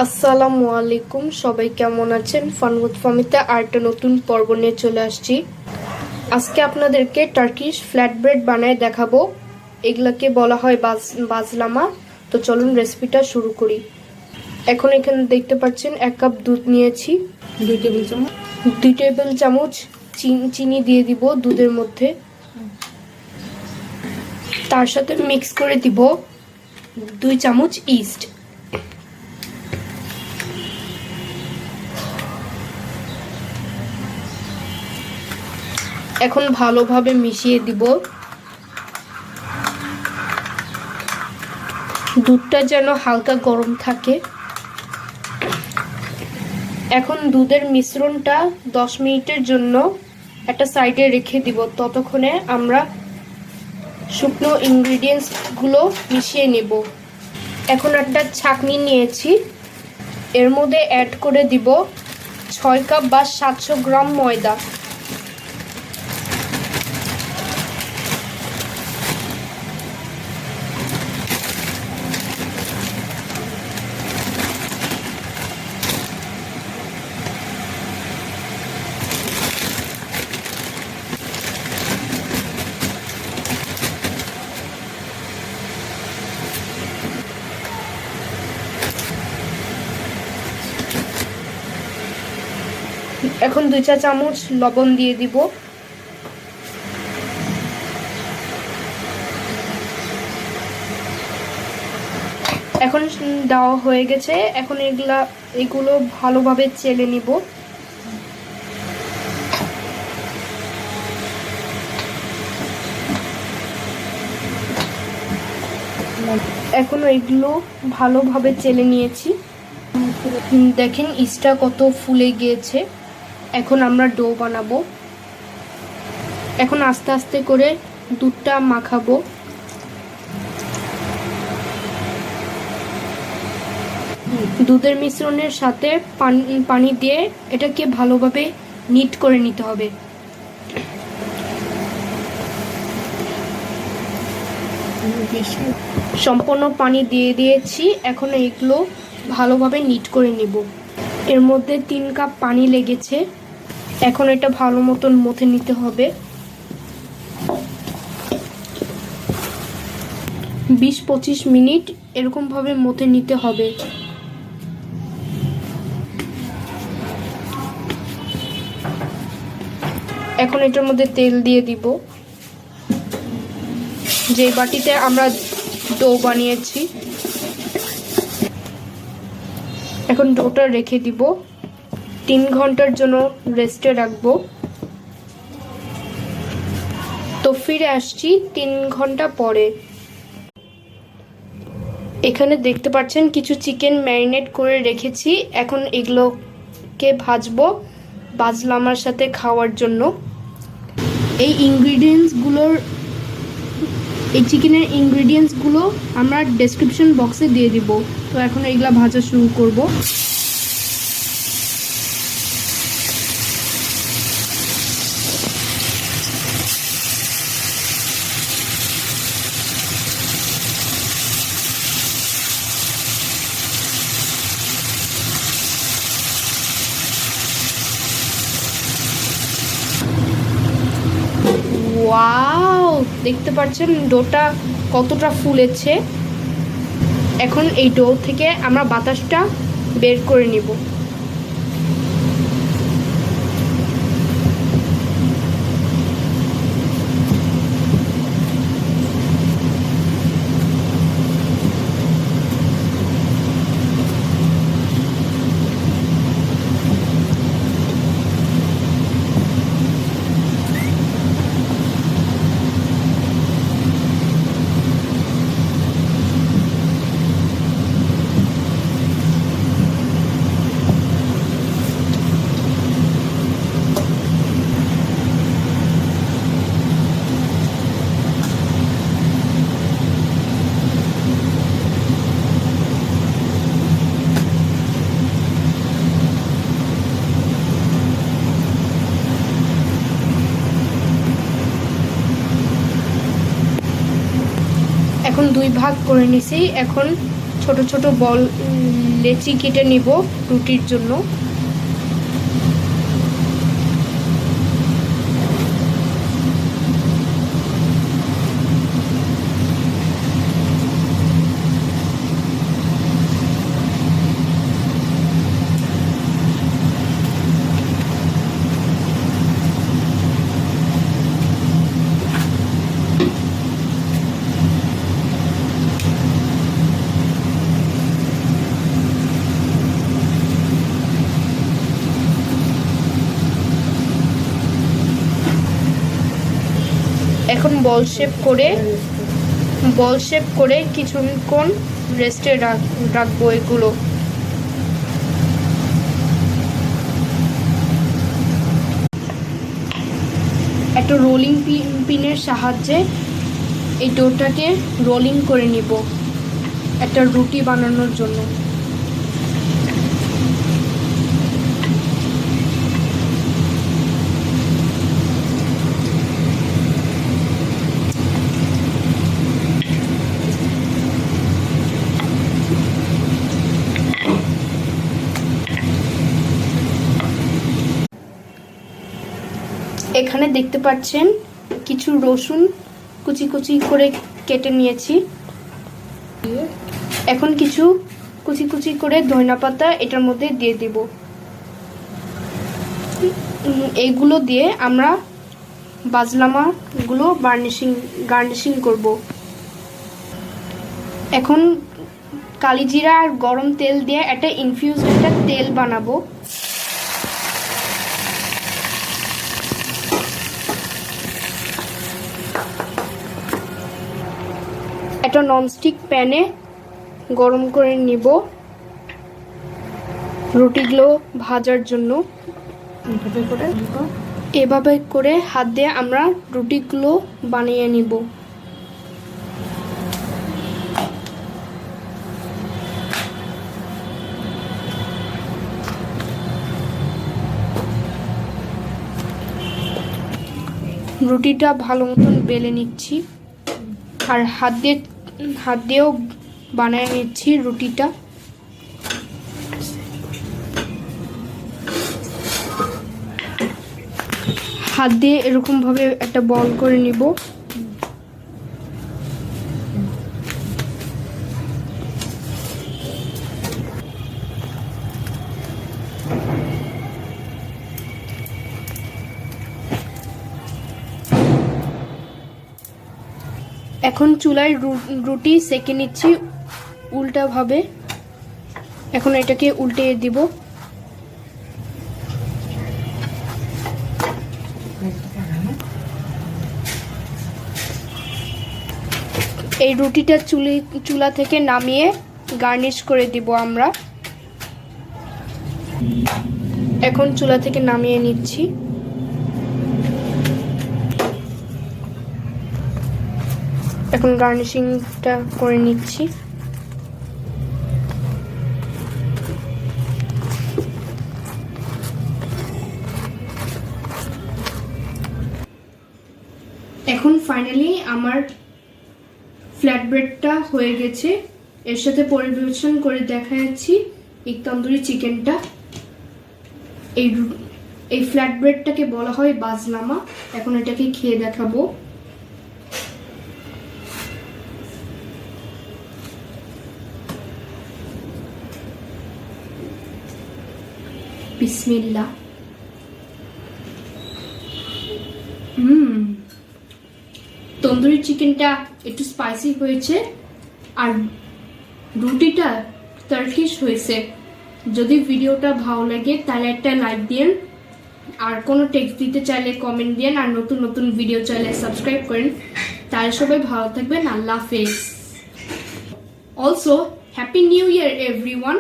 আসসালামু আলাইকুম, সবাই কেমন আছেন? ফান উইথ ফামিতে আরেকটা নতুন পর্ব নিয়ে চলে আসছি। আজকে আপনাদেরকে টার্কিশ ফ্ল্যাট ব্রেড বানায় দেখাবো। এগুলাকে বলা হয় বাজলামা। তো চলুন রেসিপিটা শুরু করি। এখন এখানে দেখতে পাচ্ছেন 1 কাপ দুধ নিয়েছি। 2 টেবিল চামচ চিনি দিয়ে দিব দুধের মধ্যে। তার সাথে মিক্স করে দিব 2 চামচ ইস্ট। এখন ভালোভাবে মিশিয়ে দিব। দুধটা যেন হালকা গরম থাকে। এখন দুধের মিশ্রণটা 10 মিনিটের জন্য একটা সাইডে রেখে দিব। ততক্ষণে আমরা শুকনো ইনগ্রিডিয়েন্টসগুলো মিশিয়ে নেব। এখন একটা ছাঁকনি নিয়েছি, এর মধ্যে অ্যাড করে দিব 6 কাপ বা 700 গ্রাম ময়দা। এখন 2 চা চামচ লবণ দিয়ে দিব। এখন দেওয়া হয়ে গেছে। এখন এগুলো ভালোভাবে চেলে নিব। এখন এগুলো ভালোভাবে চেলে নিয়েছি। দেখেন ইস্টটা কত ফুলে গিয়েছে। এখন আমরা ডো বানাবো। এখন আস্তে আস্তে করে দুধটা মাখাবো। দুধের মিশ্রণের সাথে পানি দিয়ে এটাকে ভালোভাবে নিট করে নিতে হবে। সম্পূর্ণ পানি দিয়ে দিয়েছি। এখন এগুলো ভালোভাবে নিট করে নিব। এর মধ্যে 3 কাপ পানি লেগেছে। এখন এটা ভালো মতন মথে নিতে হবে। 20-25 মিনিট এরকমভাবে মথে নিতে হবে। এখন এটার মধ্যে তেল দিয়ে দিব। যে বাটিতে আমরা ডো বানিয়েছি, এখন ডোটা রেখে দিব। 3 ঘন্টার জন্য রেস্টে রাখবো। তো ফিরে আসছি 3 ঘন্টা পরে। এখানে দেখতে পাচ্ছেন কিছু চিকেন ম্যারিনেট করে রেখেছি। এখন এগুলোকে ভাজবো বাজলামার সাথে খাওয়ার জন্য। এই চিকেনের ইনগ্রিডিয়েন্টসগুলো আমরা ডেসক্রিপশন বক্সে দিয়ে দিব। তো এখন এগুলা ভাজা শুরু করব। ওয়াও, দেখতে পাচ্ছেন ডোটা কতটা ফুলেছে। এখন এই ডো থেকে আমরা বাতাসটা বের করে নিব। এখন 2 ভাগ করে নিছি। এখন ছোট ছোট বল লেচি কেটে নিব রুটির জন্য। এখন বল শেপ করে কিছুক্ষণ রেস্টে রাখবো এগুলো। একটা রোলিং পিনের সাহায্যে এই ডোটাকে রোলিং করে নিব একটা রুটি বানানোর জন্য। এখানে দেখতে পাচ্ছেন কিছু রসুন কুচি কুচি করে কেটে নিয়েছি। এখন কিছু কুচি কুচি করে ধনিয়া পাতা এটার মধ্যে দিয়ে দিব। এইগুলো দিয়ে আমরা বাজলামাগুলো গার্নিশিং করব। এখন কালিজিরা আর গরম তেল দিয়ে একটা ইনফিউজড তেল বানাবো। একটা ননস্টিক প্যানে গরম করে নিব রুটিগুলো ভাজার জন্য। এভাবে করে হাত দিয়ে আমরা রুটিগুলো বানিয়ে নিব। রুটিটা ভালো মতন বেলে নিচ্ছি আর হাত দিয়েও বানিয়ে নিচ্ছি রুটিটা। হাত দিয়ে এরকম ভাবে একটা বল করে নিব। এখন চুলায় রুটি সেঁকে নিচ্ছি উল্টা ভাবে। এখন এটাকে উল্টে দিব। এই রুটিটা চুলা থেকে নামিয়ে গার্নিশ করে দিব আমরা। এখন চুলা থেকে নামিয়ে নিচ্ছি। এখন গার্নিশিংটা করে নিচ্ছি। এখন ফাইনালি আমার ফ্ল্যাট ব্রেডটা হয়ে গেছে। এর সাথে পরিবেশন করে দেখাচ্ছি এই তন্দুরি চিকেনটা। এই ফ্ল্যাট ব্রেডটাকে বলা হয় বাজনামা। এখন এটাকে খেয়ে দেখাবো। বিসমিল্লাহ। তন্দুরি চিকেনটা একটু স্পাইসি হয়েছে আর রুটিটা টার্কিশ হয়েছে। যদি ভিডিওটা ভালো লাগে তাহলে একটা লাইক দিন, আর কোনো টেক্সট দিতে চাইলে কমেন্ট দিন, আর নতুন নতুন ভিডিও চাইলে সাবস্ক্রাইব করেন। তাহলে সবাই ভালো থাকবেন। আল্লাহ হাফেজ। Also happy new year everyone.